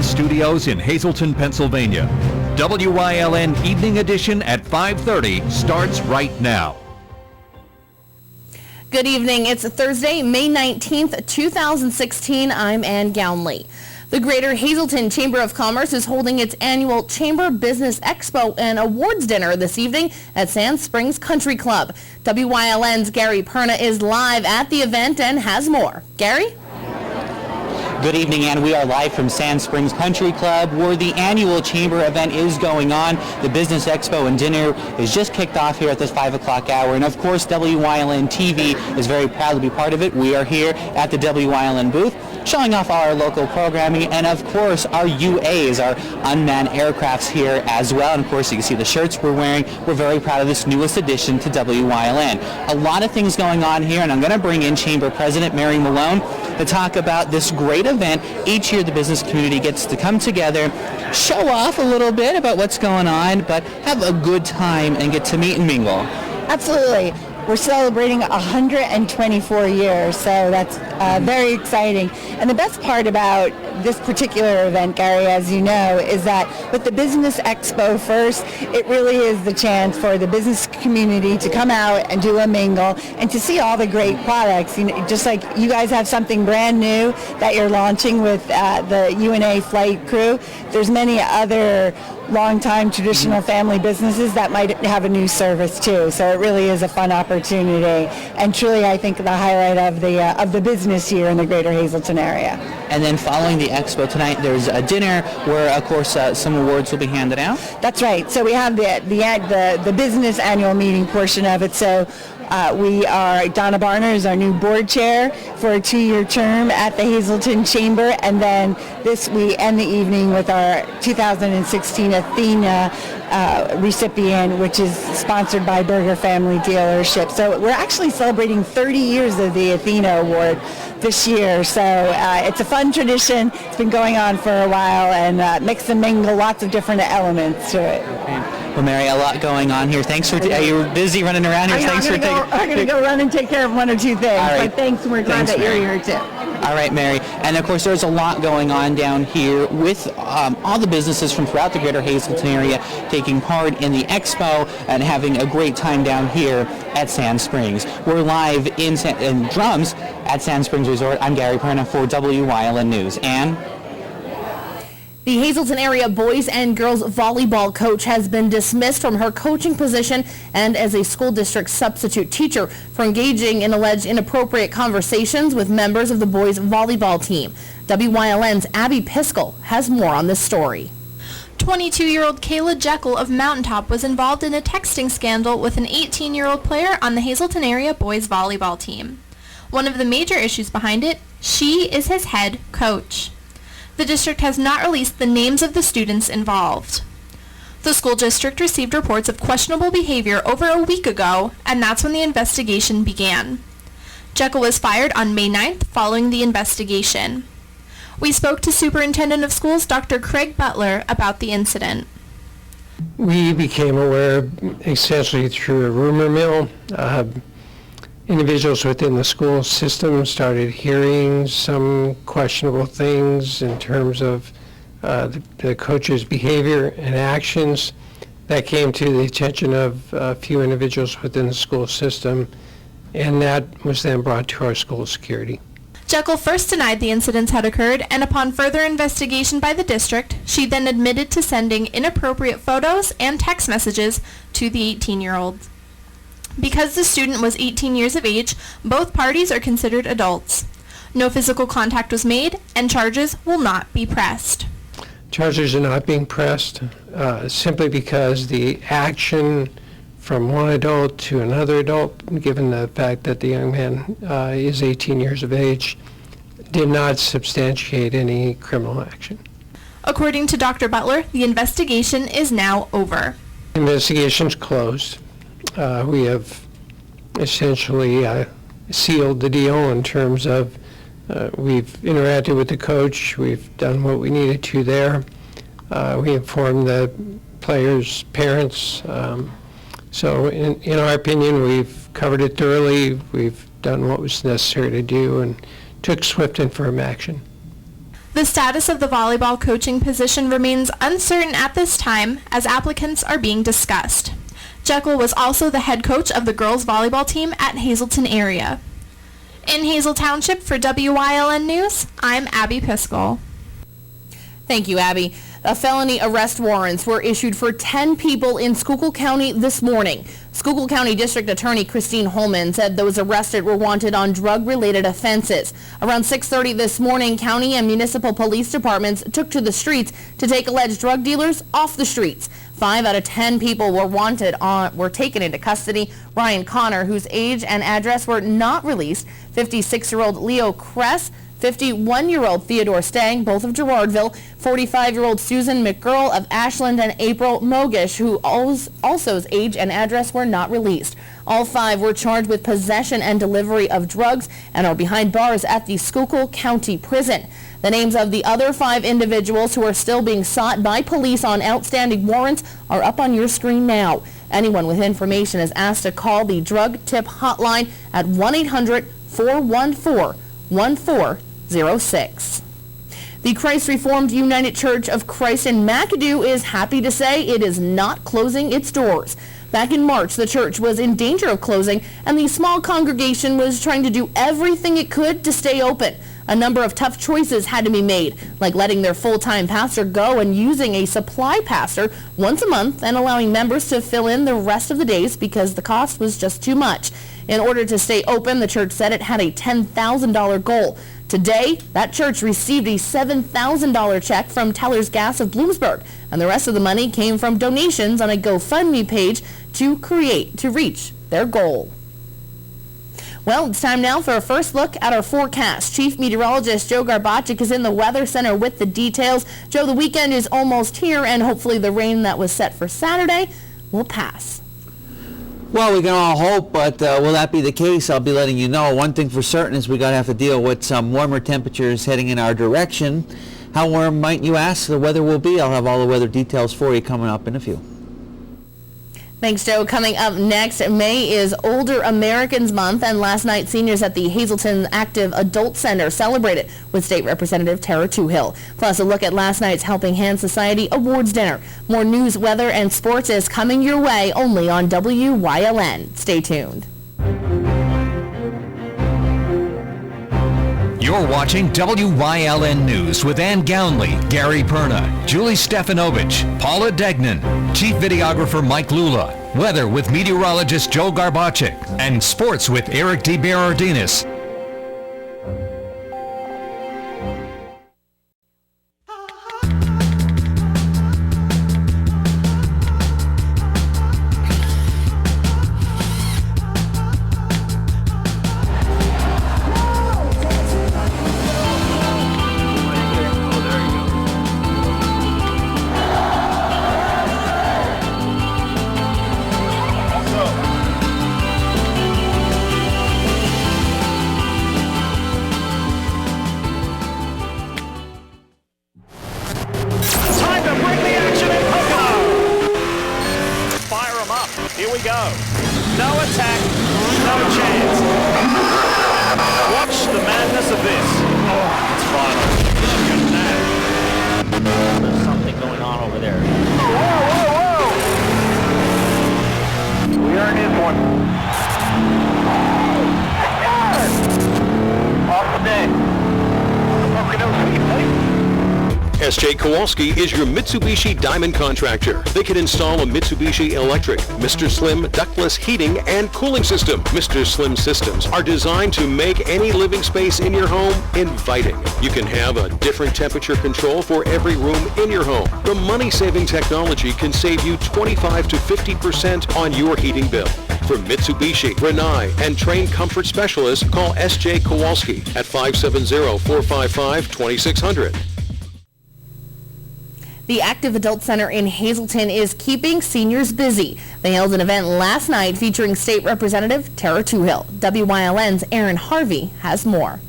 Studios in Hazleton, Pennsylvania. WYLN Evening Edition at 5:30 starts right now. Good evening. It's Thursday, May 19th, 2016. I'm Ann Gownley. The Greater Hazleton Chamber of Commerce is holding its annual Chamber Business Expo and Awards Dinner this evening at Sand Springs Country Club. WYLN's Gary Perna is live at the event and has more. Gary? Good evening, and we are live from Sand Springs Country Club, where the annual chamber event is going on. The Business Expo and Dinner is just kicked off here at this 5 o'clock hour, and of course WYLN TV is very proud to be part of it. We are here at the WYLN booth, showing off our local programming, and of course our UAs, our unmanned aircrafts here as well. And of course you can see the shirts we're wearing. We're very proud of this newest addition to WYLN. A lot of things going on here, and I'm going to bring in Chamber President Mary Malone to talk about this great event. Each year the business community gets to come together, show off a little bit about what's going on, but have a good time and get to meet and mingle. Absolutely. We're celebrating 124 years, so that's very exciting. And the best part about this particular event, Gary, as you know, is that with the Business Expo first, it really is the chance for the business community to come out and do a mingle and to see all the great products. You know, just like you guys have something brand new that you're launching with the UNA flight crew, there's many other long-time traditional family businesses that might have a new service too. So it really is a fun opportunity, and truly I think the highlight of the business year in the Greater Hazleton area. And then following the expo tonight, there's a dinner where, of course, some awards will be handed out. That's right. So we have the business annual meeting portion of it. So Donna Barner is our new board chair for a 2-year term at the Hazleton Chamber, and then we end the evening with our 2016 Athena recipient, which is sponsored by Berger Family Dealership. So we're actually celebrating 30 years of the Athena Award this year. So it's a fun tradition. It's been going on for a while, and mix and mingle, lots of different elements to it. Well, Mary, a lot going on here. Thanks for you're busy running around here. I'm going to go run and take care of one or two things. Right. But thanks, and we're glad that you're here too. All right, Mary. And of course, there's a lot going on down here with all the businesses from throughout the Greater Hazleton area taking part in the expo and having a great time down here at Sand Springs. We're live in Drums at Sand Springs Resort. I'm Gary Perna for WYLN News. Ann? The Hazleton area boys and girls volleyball coach has been dismissed from her coaching position and as a school district substitute teacher for engaging in alleged inappropriate conversations with members of the boys volleyball team. WYLN's Abby Piskel has more on this story. 22-year-old Kayla Jekyll of Mountaintop was involved in a texting scandal with an 18-year-old player on the Hazleton area boys volleyball team. One of the major issues behind it, she is his head coach. The district has not released the names of the students involved. The school district received reports of questionable behavior over a week ago, and that's when the investigation began. Jekyll was fired on May 9th following the investigation. We spoke to Superintendent of Schools Dr. Craig Butler about the incident. We became aware essentially through a rumor mill. Individuals within the school system started hearing some questionable things in terms of the coach's behavior and actions. That came to the attention of a few individuals within the school system, and that was then brought to our school security. Jekyll first denied the incidents had occurred, and upon further investigation by the district, she then admitted to sending inappropriate photos and text messages to the 18-year-old. Because the student was 18 years of age, both parties are considered adults. No physical contact was made, and charges will not be pressed. Charges are not being pressed simply because the action from one adult to another adult, given the fact that the young man is 18 years of age, did not substantiate any criminal action. According to Dr. Butler, the investigation is now over. Investigation's closed. We have essentially sealed the deal in terms of we've interacted with the coach, we've done what we needed to there. We informed the players' parents. So in our opinion, we've covered it thoroughly. We've done what was necessary to do and took swift and firm action. The status of the volleyball coaching position remains uncertain at this time as applicants are being discussed. Jekyll was also the head coach of the girls volleyball team at Hazleton area. In Hazel Township for WYLN News, I'm Abby Piskel. Thank you, Abby. Felony arrest warrants were issued for 10 people in Schuylkill County this morning. Schuylkill County District Attorney Christine Holman said those arrested were wanted on drug-related offenses. Around 6:30 this morning, county and municipal police departments took to the streets to take alleged drug dealers off the streets. 5 out of 10 people were taken into custody. Ryan Connor, whose age and address were not released, 56-year-old Leo Kress, 51-year-old Theodore Stang, both of Gerardville, 45-year-old Susan McGurl of Ashland, and April Mogish, who also's age and address were not released. All 5 were charged with possession and delivery of drugs and are behind bars at the Schuylkill County Prison. The names of the other 5 individuals who are still being sought by police on outstanding warrants are up on your screen now. Anyone with information is asked to call the drug tip hotline at 1-800-414-1406. The Christ Reformed United Church of Christ in McAdoo is happy to say it is not closing its doors. Back in March, the church was in danger of closing, and the small congregation was trying to do everything it could to stay open. A number of tough choices had to be made, like letting their full-time pastor go and using a supply pastor once a month and allowing members to fill in the rest of the days because the cost was just too much. In order to stay open, the church said it had a $10,000 goal. Today, that church received a $7,000 check from Teller's Gas of Bloomsburg, and the rest of the money came from donations on a GoFundMe page to reach their goal. Well, it's time now for a first look at our forecast. Chief Meteorologist Joe Garbacik is in the Weather Center with the details. Joe, the weekend is almost here, and hopefully the rain that was set for Saturday will pass. Well, we can all hope, but will that be the case? I'll be letting you know. One thing for certain is we got to have to deal with some warmer temperatures heading in our direction. How warm might you ask the weather will be? I'll have all the weather details for you coming up in a few. Thanks, Joe. Coming up next, May is Older Americans Month, and last night seniors at the Hazleton Active Adult Center celebrated with State Representative Tara Toohill. Plus, a look at last night's Helping Hand Society Awards Dinner. More news, weather, and sports is coming your way only on WYLN. Stay tuned. You're watching WYLN News with Ann Gownley, Gary Perna, Julie Stefanovich, Paula Degnan, Chief Videographer Mike Lula, weather with meteorologist Joe Garbacik, and sports with Eric DeBerardinis. Here we go. No attack, no chance. Watch the madness of this. Oh, it's final. Look at that. There's something going on over there. Whoa! We earned this one. Off the deck. S.J. Kowalski is your Mitsubishi Diamond contractor. They can install a Mitsubishi electric, Mr. Slim ductless heating and cooling system. Mr. Slim systems are designed to make any living space in your home inviting. You can have a different temperature control for every room in your home. The money-saving technology can save you 25 to 50% on your heating bill. For Mitsubishi, Rinnai, and trained comfort specialists, call S.J. Kowalski at 570-455-2600. The Active Adult Center in Hazleton is keeping seniors busy. They held an event last night featuring State Representative Tara Toohill. WYLN's Aaron Harvey has more.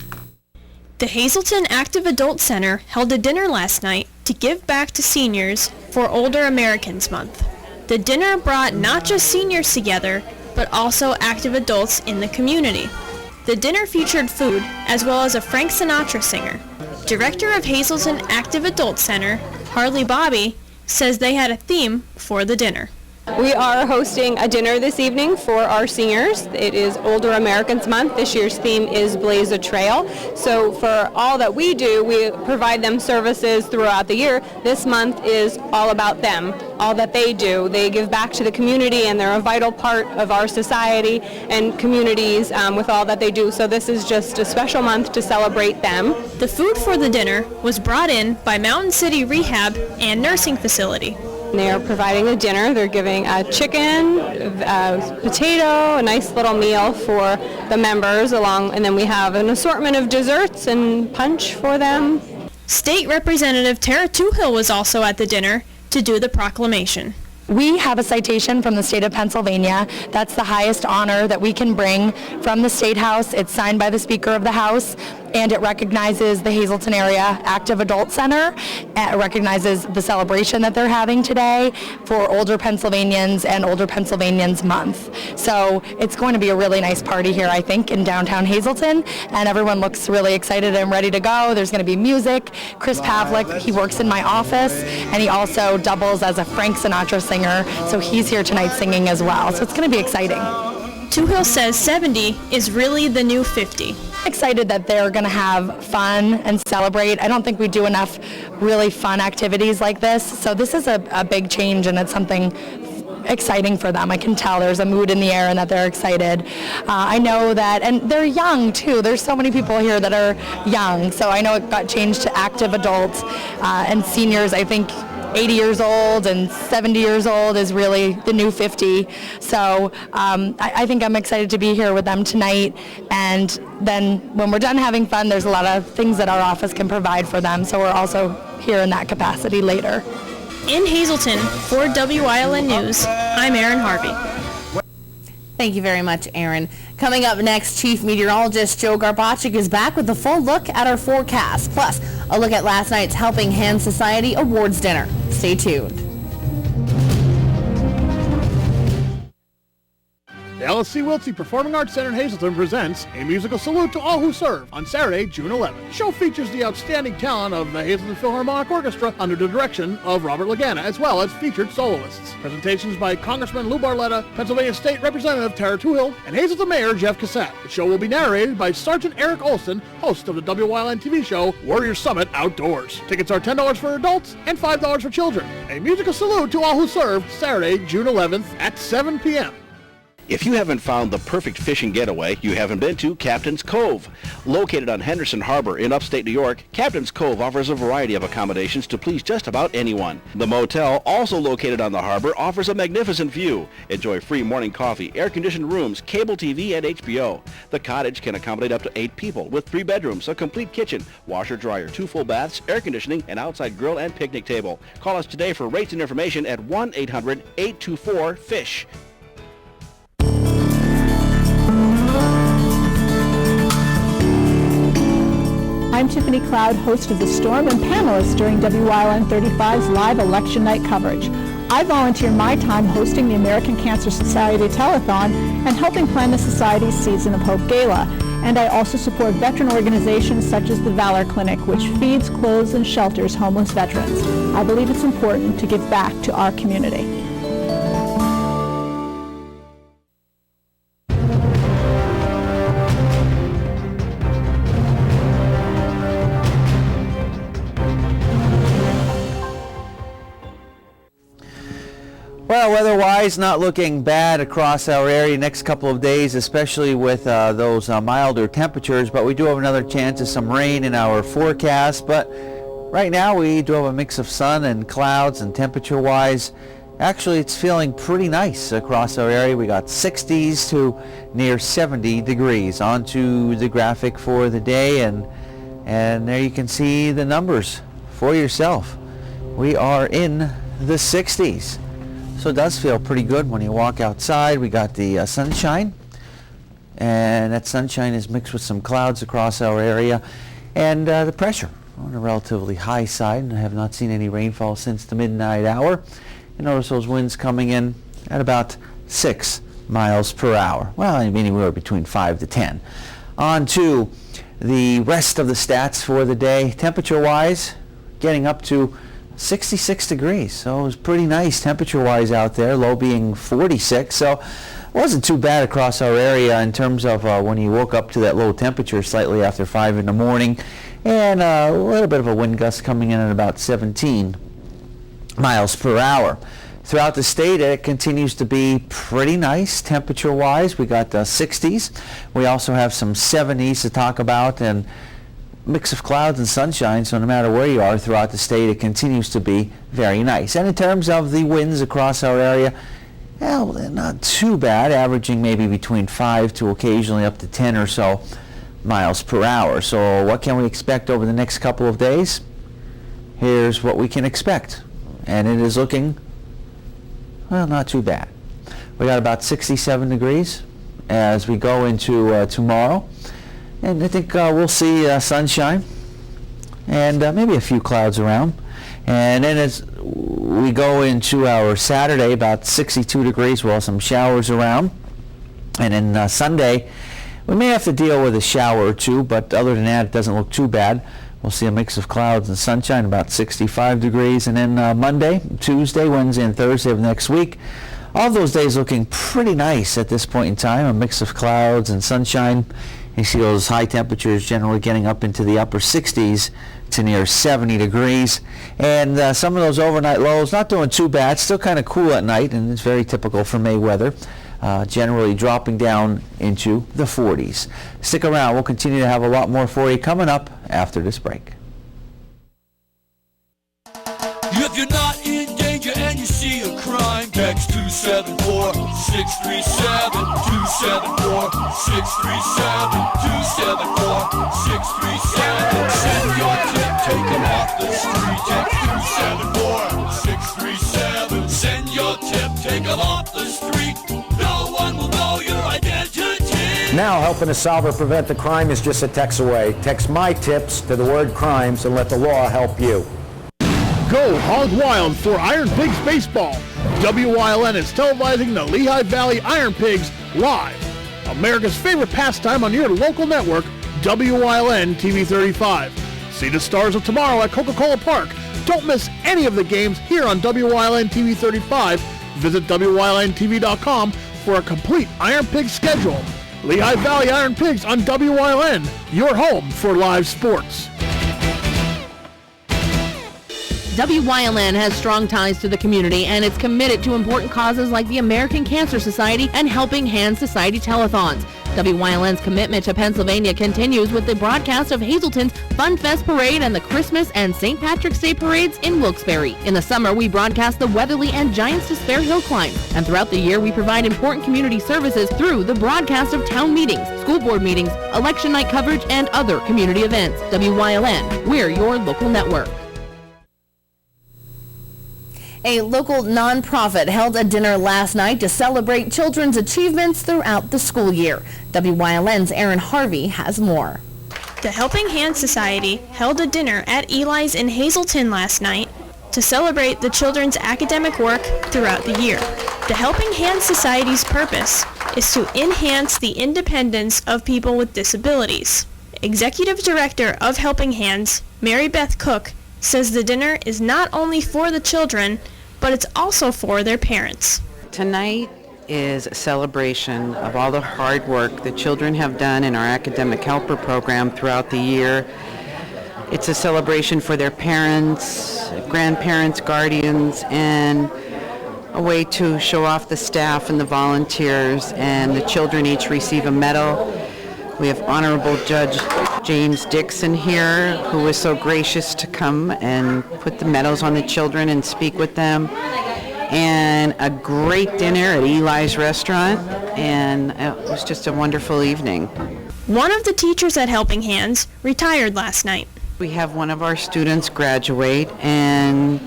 The Hazleton Active Adult Center held a dinner last night to give back to seniors for Older Americans Month. The dinner brought not just seniors together, but also active adults in the community. The dinner featured food as well as a Frank Sinatra singer. Director of Hazelton Active Adult Center, Harley Bobby, says they had a theme for the dinner. We are hosting a dinner this evening for our seniors. It is Older Americans Month. This year's theme is Blaze a Trail. So for all that we do, we provide them services throughout the year. This month is all about them, all that they do. They give back to the community, and they're a vital part of our society and communities with all that they do. So this is just a special month to celebrate them. The food for the dinner was brought in by Mountain City Rehab and Nursing Facility. They are providing a dinner. They're giving a chicken, a potato, a nice little meal for the members and then we have an assortment of desserts and punch for them. State Representative Tara Toohill was also at the dinner to do the proclamation. We have a citation from the state of Pennsylvania. That's the highest honor that we can bring from the State House. It's signed by the Speaker of the House, and it recognizes the Hazelton Area Active Adult Center. It recognizes the celebration that they're having today for Older Pennsylvanians and Older Pennsylvanians Month. So it's going to be a really nice party here, I think, in downtown Hazelton, and everyone looks really excited and ready to go. There's going to be music. Chris Pavlik, he works in my office, and he also doubles as a Frank Sinatra singer, so he's here tonight singing as well. So it's going to be exciting. Toohill says 70 is really the new 50. Excited that they're going to have fun and celebrate. I don't think we do enough really fun activities like this, so this is a big change, and it's something exciting for them. I can tell there's a mood in the air and that they're excited. I know that, and they're young too. There's so many people here that are young, so I know it got changed to active adults and seniors. I think 80 years old and 70 years old is really the new 50. So I think I'm excited to be here with them tonight. And then when we're done having fun, there's a lot of things that our office can provide for them. So we're also here in that capacity later. In Hazelton, for WILN News, I'm Erin Harvey. Thank you very much, Aaron. Coming up next, Chief Meteorologist Joe Garbacik is back with a full look at our forecast, plus a look at last night's Helping Hand Society Awards dinner. Stay tuned. The LSC Wiltsey Performing Arts Center in Hazelton presents A Musical Salute to All Who Serve on Saturday, June 11th. The show features the outstanding talent of the Hazelton Philharmonic Orchestra under the direction of Robert Lagana, as well as featured soloists. Presentations by Congressman Lou Barletta, Pennsylvania State Representative Tara Toohill, and Hazelton Mayor Jeff Cassett. The show will be narrated by Sergeant Eric Olson, host of the WYLN TV show Warrior Summit Outdoors. Tickets are $10 for adults and $5 for children. A Musical Salute to All Who Serve, Saturday, June 11th at 7 p.m. If you haven't found the perfect fishing getaway, you haven't been to Captain's Cove. Located on Henderson Harbor in upstate New York, Captain's Cove offers a variety of accommodations to please just about anyone. The motel, also located on the harbor, offers a magnificent view. Enjoy free morning coffee, air-conditioned rooms, cable TV, and HBO. The cottage can accommodate up to 8 people with 3 bedrooms, a complete kitchen, washer-dryer, 2 full baths, air conditioning, an outside grill and picnic table. Call us today for rates and information at 1-800-824-FISH. I'm Tiffany Cloud, host of The Storm and panelist during WYLN 35's live election night coverage. I volunteer my time hosting the American Cancer Society Telethon and helping plan the Society's Season of Hope Gala. And I also support veteran organizations such as the Valor Clinic, which feeds, clothes, and shelters homeless veterans. I believe it's important to give back to our community. Well, weather-wise, not looking bad across our area next couple of days, especially with those milder temperatures, but we do have another chance of some rain in our forecast. But right now we do have a mix of sun and clouds, and temperature-wise, actually it's feeling pretty nice across our area. We got 60s to near 70 degrees. On to the graphic for the day, and there you can see the numbers for yourself. We are in the 60s. So it does feel pretty good when you walk outside. We got the sunshine, and that sunshine is mixed with some clouds across our area, and the pressure on a relatively high side, and I have not seen any rainfall since the midnight hour. You notice those winds coming in at about 6 miles per hour. Well, anywhere between 5 to 10. On to the rest of the stats for the day, temperature-wise, getting up to 66 degrees. So it was pretty nice temperature-wise out there, low being 46. So it wasn't too bad across our area in terms of when you woke up to that low temperature slightly after 5 in the morning. And a little bit of a wind gust coming in at about 17 miles per hour. Throughout the state, it continues to be pretty nice temperature-wise. We got the 60s. We also have some 70s to talk about, and mix of clouds and sunshine, so no matter where you are throughout the state, it continues to be very nice. And in terms of the winds across our area, well, they're not too bad, averaging maybe between 5 to occasionally up to 10 or so miles per hour. So what can we expect over the next couple of days? Here's what we can expect. And it is looking, well, not too bad. We got about 67 degrees as we go into tomorrow. And I think we'll see sunshine and maybe a few clouds around. And then as we go into our Saturday, about 62 degrees, we'll have some showers around. And then Sunday, we may have to deal with a shower or two, but other than that, it doesn't look too bad. We'll see a mix of clouds and sunshine, about 65 degrees. And then Monday, Tuesday, Wednesday, and Thursday of next week, all those days looking pretty nice at this point in time, a mix of clouds and sunshine. You see those high temperatures generally getting up into the upper 60s to near 70 degrees. And some of those overnight lows not doing too bad, still kind of cool at night, and it's very typical for May weather. Generally dropping down into the 40s. Stick around. We'll continue to have a lot more for you coming up after this break. If you're not in danger and you see a crime, text 274-637, 274-637, 274-637. Send your tip, take them off the street. Text 274-637. Send your tip, take them off the street. No one will know your identity. Now helping to solve or prevent the crime is just a text away. Text my tips to the word crimes and let the law help you. Go hog wild for Iron Pigs Baseball. WYLN is televising the Lehigh Valley Iron Pigs live. America's favorite pastime on your local network, WYLN TV 35. See the stars of tomorrow at Coca-Cola Park. Don't miss any of the games here on WYLN TV 35. Visit WYLNTV.com for a complete Iron Pigs schedule. Lehigh Valley Iron Pigs on WYLN, your home for live sports. WYLN has strong ties to the community and is committed to important causes like the American Cancer Society and Helping Hands Society telethons. WYLN's commitment to Pennsylvania continues with the broadcast of Hazleton's Fun Fest Parade and the Christmas and St. Patrick's Day parades in Wilkes-Barre. In the summer, we broadcast the Weatherly and Giants to Spare Hill climb. And throughout the year, we provide important community services through the broadcast of town meetings, school board meetings, election night coverage, and other community events. WYLN, we're your local network. A local nonprofit held a dinner last night to celebrate children's achievements throughout the school year. WYLN's Aaron Harvey has more. The Helping Hands Society held a dinner at Eli's in Hazleton last night to celebrate the children's academic work throughout the year. The Helping Hands Society's purpose is to enhance the independence of people with disabilities. Executive Director of Helping Hands, Mary Beth Cook, says the dinner is not only for the children, but it's also for their parents. Tonight is a celebration of all the hard work the children have done in our Academic Helper program throughout the year. It's a celebration for their parents, grandparents, guardians, and a way to show off the staff and the volunteers, and the children each receive a medal. We have Honorable Judge James Dixon here, who was so gracious to come and put the medals on the children and speak with them. And a great dinner at Eli's restaurant, and it was just a wonderful evening. One of the teachers at Helping Hands retired last night. We have one of our students graduate, and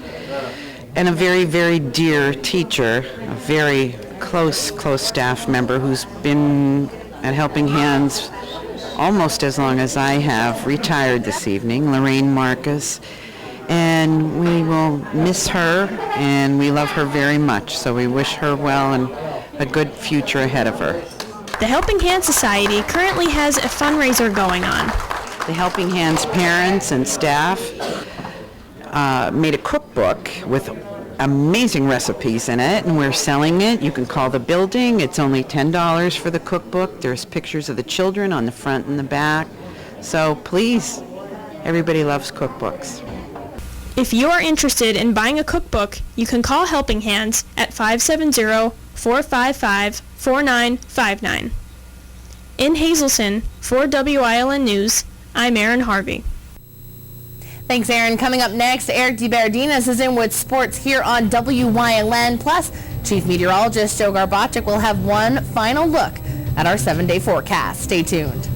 a very, very dear teacher, a very close staff member who's been at Helping Hands almost as long as I have, retired this evening, Lorraine Marcus. And we will miss her, and we love her very much, so we wish her well and a good future ahead of her. The Helping Hands Society currently has a fundraiser going on. The Helping Hands parents and staff made a cookbook with amazing recipes in it, and we're selling it. You can call the building. It's only $10 for the cookbook. There's pictures of the children on the front and the back. So please, everybody loves cookbooks. If you are interested in buying a cookbook, you can call Helping Hands at 570-455-4959. In Hazleton, for WILN News, I'm Erin Harvey. Thanks, Erin. Coming up next, Eric DeBardinas is in with sports here on WYLN. Plus, Chief Meteorologist Joe Garbacik will have one final look at our 7-day forecast. Stay tuned.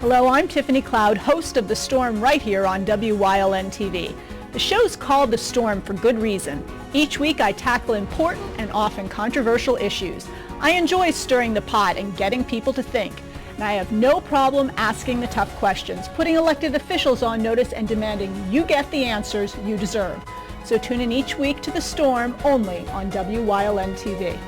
Hello, I'm Tiffany Cloud, host of The Storm right here on WYLN TV. The show's called The Storm for good reason. Each week I tackle important and often controversial issues. I enjoy stirring the pot and getting people to think. And I have no problem asking the tough questions, putting elected officials on notice and demanding you get the answers you deserve. So tune in each week to The Storm only on WYLN TV.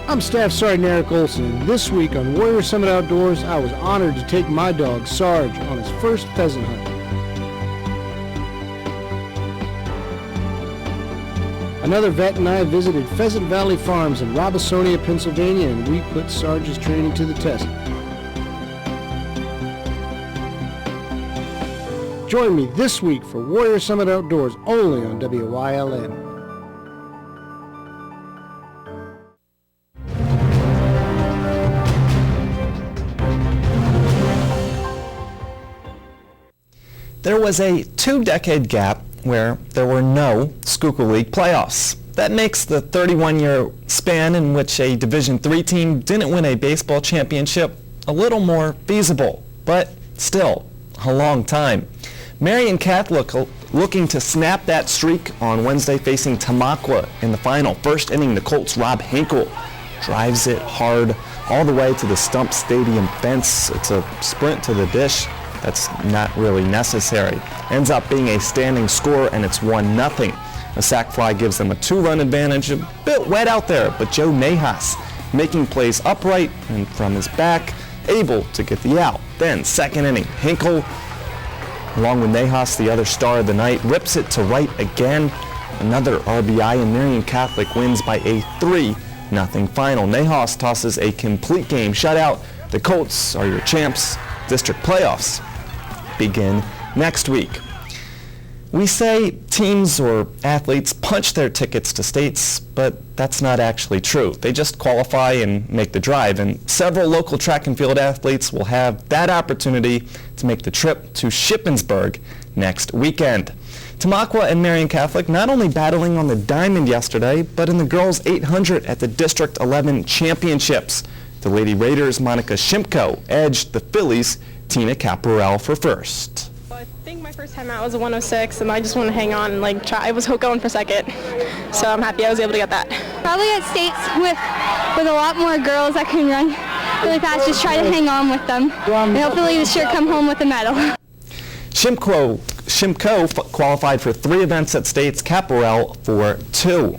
I'm Staff Sergeant Eric Olson, and this week on Warrior Summit Outdoors, I was honored to take my dog, Sarge, on his first pheasant hunt. Another vet and I visited Pheasant Valley Farms in Robisonia, Pennsylvania, and we put Sarge's training to the test. Join me this week for Warrior Summit Outdoors only on WYLN. There was a 2-decade gap where there were no Schuylkill League playoffs. That makes the 31-year span in which a Division III team didn't win a baseball championship a little more feasible, but still a long time. Marian Catholic looking to snap that streak on Wednesday, facing Tamaqua in the final. First inning, the Colts' Rob Hinkle drives it hard all the way to the Stump Stadium fence. It's a sprint to the dish. That's not really necessary. Ends up being a standing score, and it's 1-0. A sac fly gives them a 2-run advantage. A bit wet out there, but Joe Nahas making plays upright and from his back, able to get the out. Then second inning, Hinkle, along with Nahas, the other star of the night, rips it to right again. Another RBI, and Marian Catholic wins by a 3-0 final. Nahas tosses a complete game shutout. The Colts are your champs. District playoffs begin next week. We say teams or athletes punch their tickets to states, but that's not actually true. They just qualify and make the drive, and several local track and field athletes will have that opportunity to make the trip to Shippensburg next weekend. Tamaqua and Marian Catholic not only battling on the diamond yesterday, but in the girls 800 at the District 11 Championships. The Lady Raiders' Monica Shimko edged the Phillies' Tina Caparel for first. I think my first time out was a 106, and I just want to hang on and try. I was going for second, so I'm happy I was able to get that. Probably at states with a lot more girls that can run really fast. Just try to hang on with them, and hopefully this year come home with a medal. Shimko qualified for 3 events at states, Caparel for 2.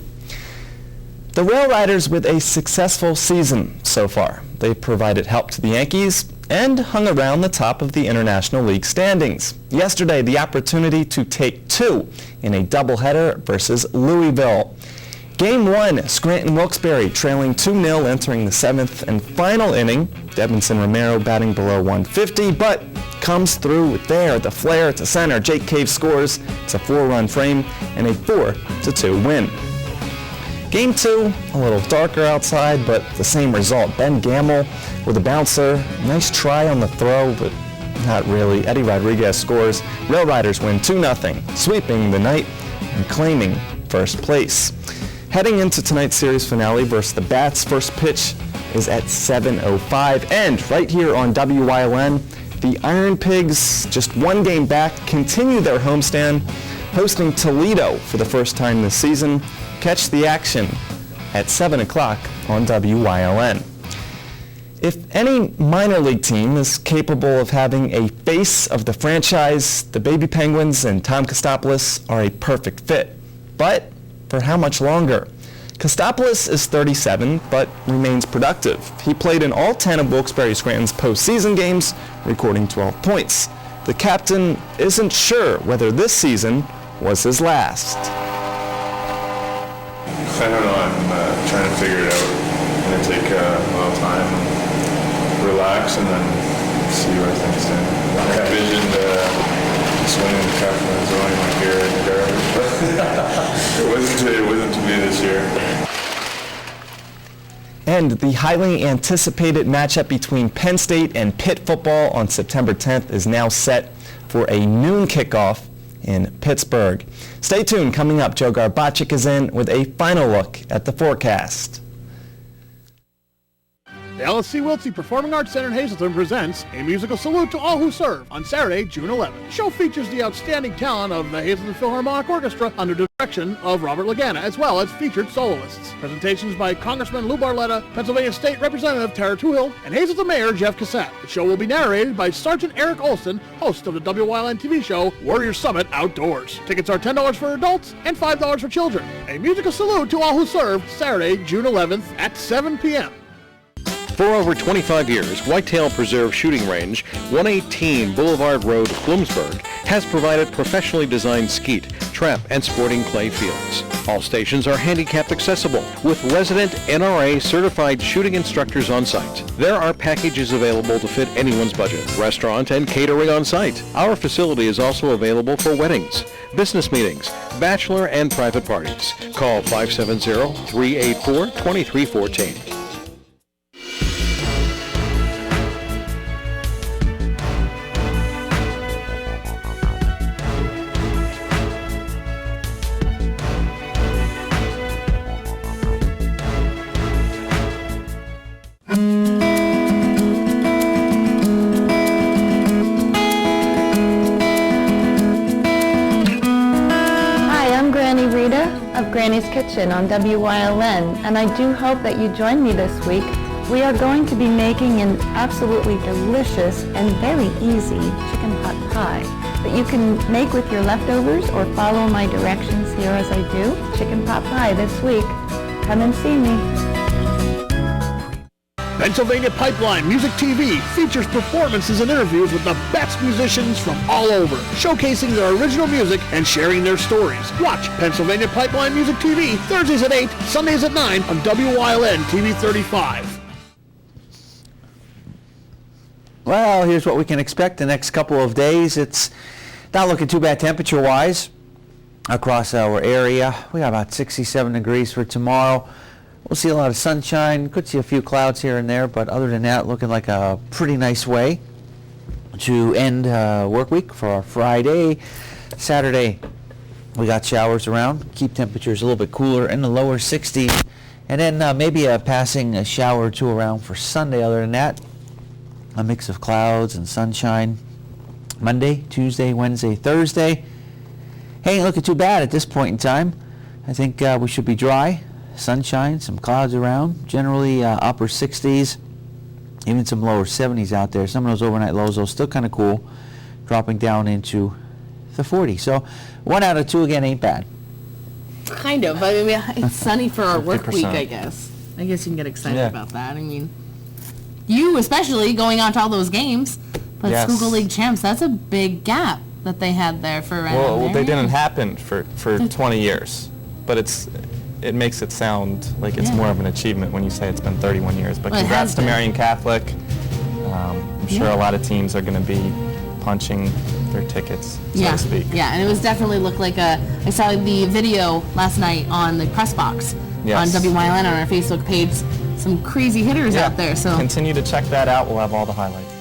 The Rail Riders with a successful season so far. They provided help to the Yankees and hung around the top of the International League standings. Yesterday, the opportunity to take 2 in a doubleheader versus Louisville. Game 1, Scranton-Wilkes-Barre trailing 2-0 entering the 7th and final inning. Devinson Romero batting below 150, but comes through with the flare to center. Jake Cave scores. It's a 4-run frame and a 4-2 win. Game 2, a little darker outside, but the same result. Ben Gamble with a bouncer. Nice try on the throw, but not really. Eddie Rodriguez scores. Rail Riders win 2-0, sweeping the night and claiming first place. Heading into tonight's series finale versus the Bats, first pitch is at 7:05. And right here on WYLN, the Iron Pigs, just one game back, continue their homestand, hosting Toledo for the first time this season. Catch the action at 7 o'clock on WYLN. If any minor league team is capable of having a face of the franchise, the Baby Penguins and Tom Kostopoulos are a perfect fit. But for how much longer? Kostopoulos is 37, but remains productive. He played in all 10 of Wilkes-Barre Scranton's postseason games, recording 12 points. The captain isn't sure whether this season was his last. I don't know. I'm trying to figure it out. I'm going to take a little time, relax, and then see where things stand. I envisioned swinging the cup and throwing my gear in the garbage, but it wasn't to be this year. And the highly anticipated matchup between Penn State and Pitt football on September 10th is now set for a noon kickoff in Pittsburgh. Stay tuned. Coming up, Joe Garbacik is in with a final look at the forecast. The LSC Wiltsey Performing Arts Center in Hazleton presents A Musical Salute to All Who Serve on Saturday, June 11th. The show features the outstanding talent of the Hazleton Philharmonic Orchestra under the direction of Robert Lagana, as well as featured soloists. Presentations by Congressman Lou Barletta, Pennsylvania State Representative Tara Tuhill, and Hazleton Mayor Jeff Cassett. The show will be narrated by Sergeant Eric Olson, host of the WYLN TV show Warrior Summit Outdoors. Tickets are $10 for adults and $5 for children. A Musical Salute to All Who Serve, Saturday, June 11th at 7 p.m. For over 25 years, Whitetail Preserve Shooting Range, 118 Boulevard Road, Bloomsburg, has provided professionally designed skeet, trap, and sporting clay fields. All stations are handicapped accessible with resident NRA certified shooting instructors on site. There are packages available to fit anyone's budget, restaurant and catering on site. Our facility is also available for weddings, business meetings, bachelor and private parties. Call 570-384-2314. Granny's Kitchen on WYLN, and I do hope that you join me this week. We are going to be making an absolutely delicious and very easy chicken pot pie that you can make with your leftovers or follow my directions here as I do. Chicken pot pie this week. Come and see me. Pennsylvania Pipeline Music TV features performances and interviews with the best musicians from all over, showcasing their original music and sharing their stories. Watch Pennsylvania Pipeline Music TV Thursdays at 8, Sundays at 9 on WYLN TV 35. Well, here's what we can expect the next couple of days. It's not looking too bad temperature-wise across our area. We got about 67 degrees for tomorrow. We'll see a lot of sunshine. Could see a few clouds here and there, but other than that, looking like a pretty nice way to end work week for our Friday. Saturday, we got showers around. Keep temperatures a little bit cooler in the lower 60s. And then maybe a passing shower or two around for Sunday. Other than that, a mix of clouds and sunshine. Monday, Tuesday, Wednesday, Thursday. Ain't looking too bad at this point in time. I think we should be dry. Sunshine, some clouds around, generally upper 60s, even some lower 70s out there. Some of those overnight lows are still kind of cool, dropping down into the 40s. So 1 out of 2 again ain't bad. Kind of. I mean, it's sunny for our work week, I guess. I guess you can get excited about that. I mean, you especially going out to all those games, but Yes. Schuylkill League champs, that's a big gap that they had there for Well, they didn't happen for 20 years, but it makes it sound like it's more of an achievement when you say it's been 31 years. But Well, it congrats has to been. Marion Catholic. I'm sure a lot of teams are going to be punching their tickets, so to speak. Yeah, and it was definitely looked like I saw the video last night on the press box Yes. on WYLN on our Facebook page. Some crazy hitters out there. So Continue to check that out. We'll have all the highlights.